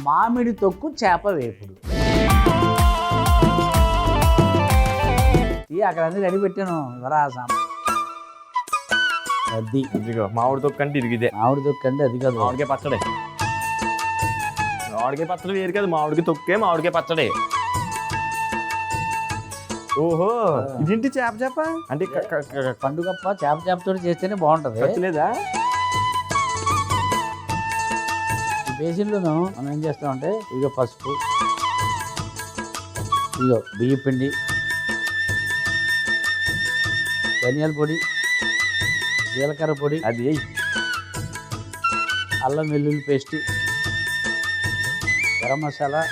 మామిడి తొక్కు చేప వేపుడు. అక్కడ అన్ని రెడీ పెట్టాను. వివరాసం అది ఇదిగో మామిడి తొక్కు అంటే ఇదిగిదే. మామిడి తొక్కు అంటే అది కాదు, మామిడికాయ పచ్చడి. మామిడికాయ పచ్చడి వేరు కదా, మామిడికాయ తొక్కే మామిడికాయ పచ్చడి. ఓహో, ఇదేంటి చేప చేప అంటే పండుగప్ప చేపతో చేస్తేనే బాగుంటది. లేదా ఈ బేసిన్లోను మనం ఏం చేస్తామంటే ఇదిగో పసుపు, ఇదిగో బియ్య పిండి, ధనియాల పొడి, జీలకర్ర పొడి, అది అల్లం వెల్లుల్లి పేస్ట్, గరం మసాలా,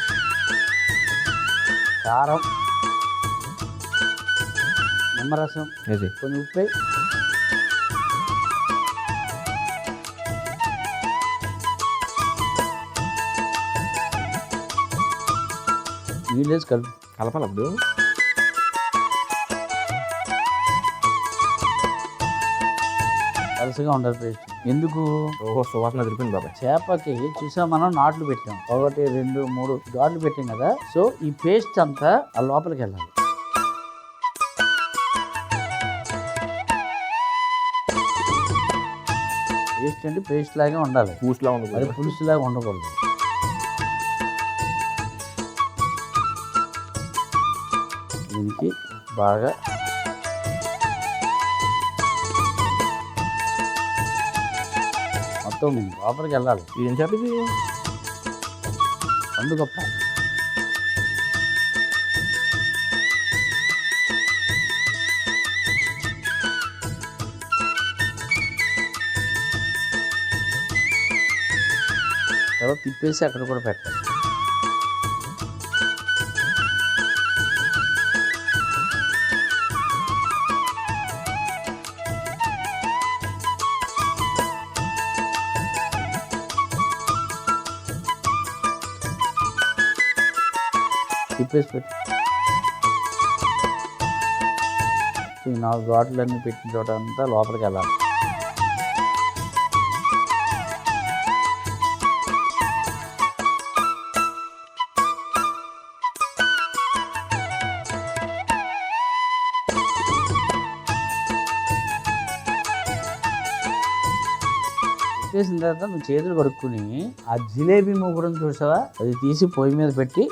కారం, నిమ్మరసం, కొంచెం ఉప్పు, నీళ్ళు వేసి కలపాలి. అప్పుడు పలుసగా ఉండాలి పేస్ట్. ఎందుకు? ఓహో, సువాసన తిరిపింది బాబాయ్. చేపకి చూసా మనం నాట్లు పెట్టాం, 1 2 3 ఘాట్లు పెట్టాం కదా. సో ఈ పేస్ట్ అంతా ఆ లోపలికి వెళ్ళాలి. పేస్ట్ అంటే పేస్ట్ లాగే ఉండాలి, పూసులా ఉండదు, అది పులుసులాగా ఉండకూడదు. దీనికి బాగా మొత్తం లోపలికి వెళ్ళాలి. ఏం చేప ఇది? పండుగప్ప. తర్వాత తిప్పేసి అక్కడ కూడా పెట్టాలి. తిప్పేసి పెట్టి ఈ 4 ఘాట్లన్నీ పెట్టిన చోట అంతా లోపలికి వెళ్ళాలి. చేసిన తర్వాత నువ్వు చేతులు కడుక్కుని ఆ జిలేబీ మూకుడుని చూసావా, అది తీసి పొయ్యి మీద పెట్టి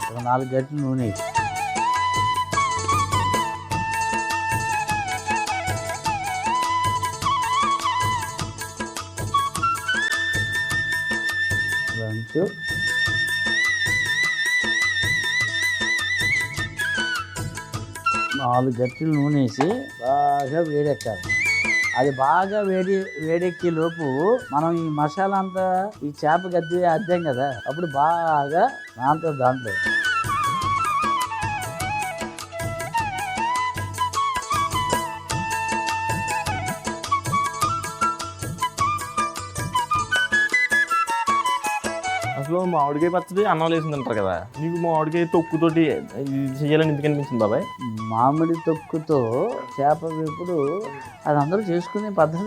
ఒక 4 గంటలు నూనె లంచు 4 గంటలు నూనె వేసి బాగా వేడెక్కాలి. అది బాగా వేడెక్కే లోపు మనం ఈ మసాలా అంతా ఈ చేప గద్ది అద్దాం కదా, అప్పుడు బాగా దాంట్లో అసలు మామిడికాయ పచ్చడి అన్నం వేసింది అంటారు కదా, నీకు మామిడికాయ తొక్కుతోటి ఇది చెయ్యాలని ఎందుకు అనిపించింది బాబాయ్? మామిడి తొక్కుతో చేప వేపుడు అది అందరూ చేసుకునే పద్ధతి.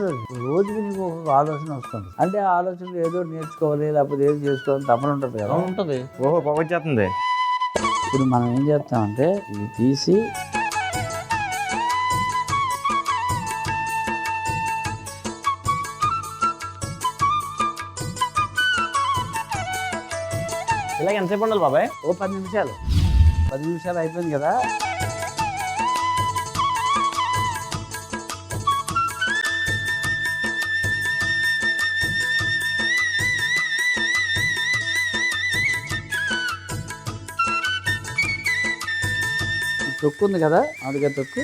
రోజుకి నీకు ఒక ఆలోచన వస్తుంది, అంటే ఆ ఆలోచనలు ఏదో నేర్చుకోవాలి లేకపోతే ఏదో చేసుకోవాలని తప్పని ఉంటుంది కదా. ఉంటుంది. ఓహో, బాగా వచ్చేస్తుంది. ఇప్పుడు మనం ఏం చేస్తామంటే ఇది తీసి ఇలాగ ఎంతసేపు ఉండాలి బాబాయ్? ఓ 10 నిమిషాలు. 10 నిమిషాలు అయిపోయింది కదా. తొక్కు ఉంది కదా, మామిడికాయ తొక్కు,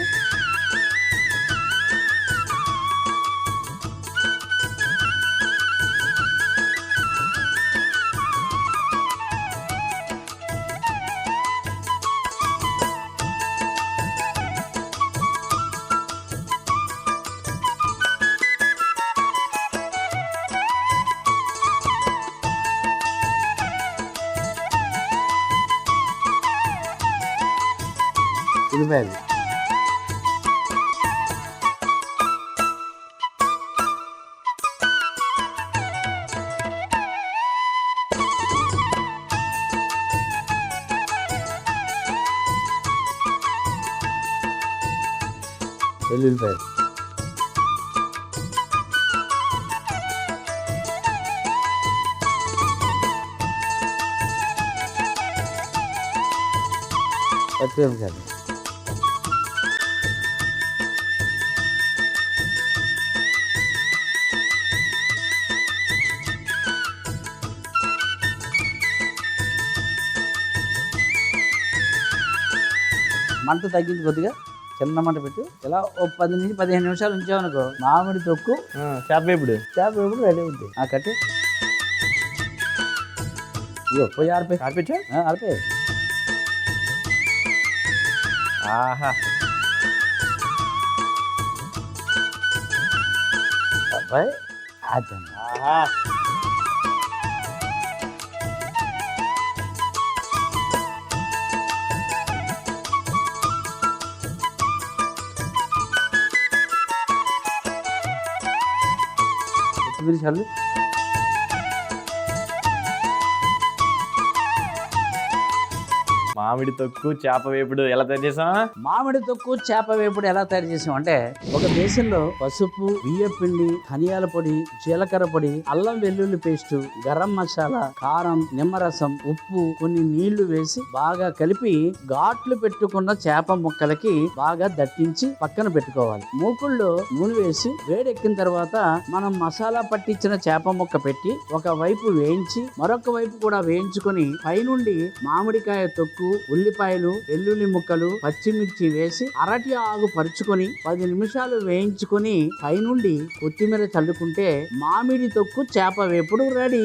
ఉల్లిపాయలు, వెల్లుల్లిపాయలు, పచ్చిమిరపకాయలు, మంట తగ్గించి కొద్దిగా చిన్న మంట పెట్టు. ఇలా ఓ 10 నుంచి 15 నిమిషాలు ఉంచామనుకో మామిడి తొక్కు చేప వేపుడు రెడీ అవుతుంది. కట్టి ఇగో పోయి ఆరిపోయి ఆర్పించా ఆరిపోయి. ఆహా అబ్బాయి అది ఆహా కొత్తిమీర చల్లు. మామిడి తొక్కు చేప వేపుడు ఎలా తయారు చేసాం? మామిడి తొక్కు చేప వేపుడు ఎలా తయారు చేసాం అంటే, ఒక బేసిన్లో పసుపు, బియ్య పిండి, ధనియాల పొడి, జీలకర్ర పొడి, అల్లం వెల్లుల్లి పేస్టు, గరం మసాలా, కారం, నిమ్మరసం, ఉప్పు, కొన్ని నీళ్లు వేసి బాగా కలిపి ఘాట్లు పెట్టుకున్న చేప ముక్కలకి బాగా దట్టించి పక్కన పెట్టుకోవాలి. మూకుల్లో నూనె వేసి వేడెక్కిన తర్వాత మనం మసాలా పట్టించిన చేప ముక్క పెట్టి ఒక వైపు వేయించి మరొక వైపు కూడా వేయించుకొని పైనుండి మామిడికాయ తొక్కు, ఉల్లిపాయలు, వెల్లుల్లి ముక్కలు, పచ్చిమిర్చి వేసి అరటి ఆకు పరుచుకొని 10 నిమిషాలు వేయించుకొని పైనుండి కొత్తిమీర చల్లుకుంటే మామిడి తొక్కు చేప వేపుడు రెడీ.